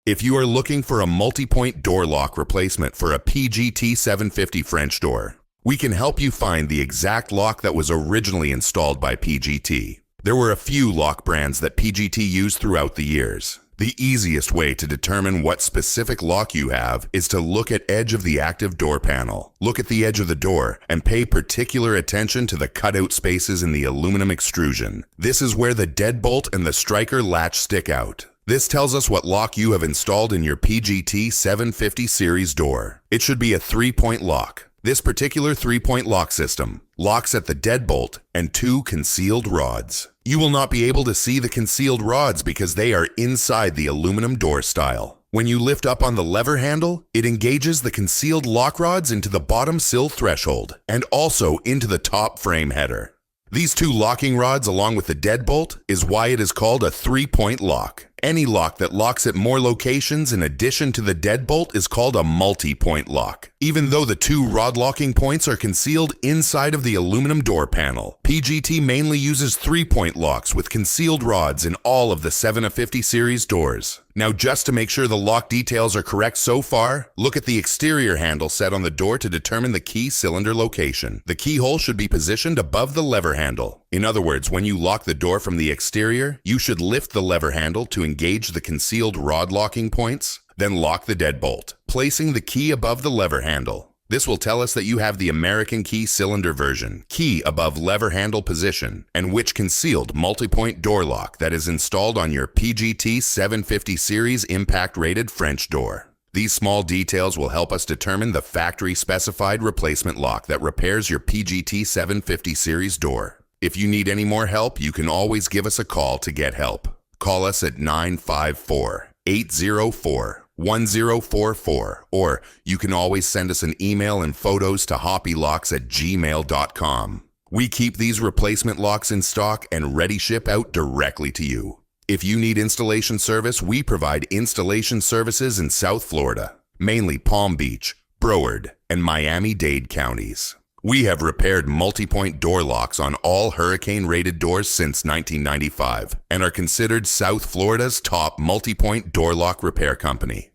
If you are looking for a multi-point door lock replacement for a PGT 750 French door, we can help you find the exact lock that was originally installed by PGT. There were a few lock brands that PGT used throughout the years. The easiest way to determine what specific lock you have is to look at edge of the active door panel. Look at the edge of the door and pay particular attention to the cutout spaces in the aluminum extrusion. This is where the deadbolt and the striker latch stick out. This tells us what lock you have installed in your PGT 750 series door. It should be a 3-point lock. This particular 3-point lock system locks at the deadbolt and 2 concealed rods. You will not be able to see the concealed rods because they are inside the aluminum door style. When you lift up on the lever handle, it engages the concealed lock rods into the bottom sill threshold and also into the top frame header. These 2 locking rods along with the deadbolt is why it is called a 3-point lock. Any lock that locks at more locations in addition to the deadbolt is called a multi-point lock. Even though the 2 rod locking points are concealed inside of the aluminum door panel, PGT mainly uses 3-point locks with concealed rods in all of the 750 series doors. Now, just to make sure the lock details are correct so far, look at the exterior handle set on the door to determine the key cylinder location. The keyhole should be positioned above the lever handle. In other words, when you lock the door from the exterior, you should lift the lever handle to engage the concealed rod locking points, then lock the deadbolt, placing the key above the lever handle. This will tell us that you have the American key cylinder version, key above lever handle position, and which concealed multi-point door lock that is installed on your PGT 750 series impact rated French door. These small details will help us determine the factory specified replacement lock that repairs your PGT 750 series door. If you need any more help, you can always give us a call to get help. Call us at 954-804-1044, or you can always send us an email and photos to hoppylocks@gmail.com. We keep these replacement locks in stock and ready ship out directly to you. If you need installation service, we provide installation services in South Florida, mainly Palm Beach, Broward, and Miami-Dade counties. We have repaired multi-point door locks on all hurricane-rated doors since 1995 and are considered South Florida's top multi-point door lock repair company.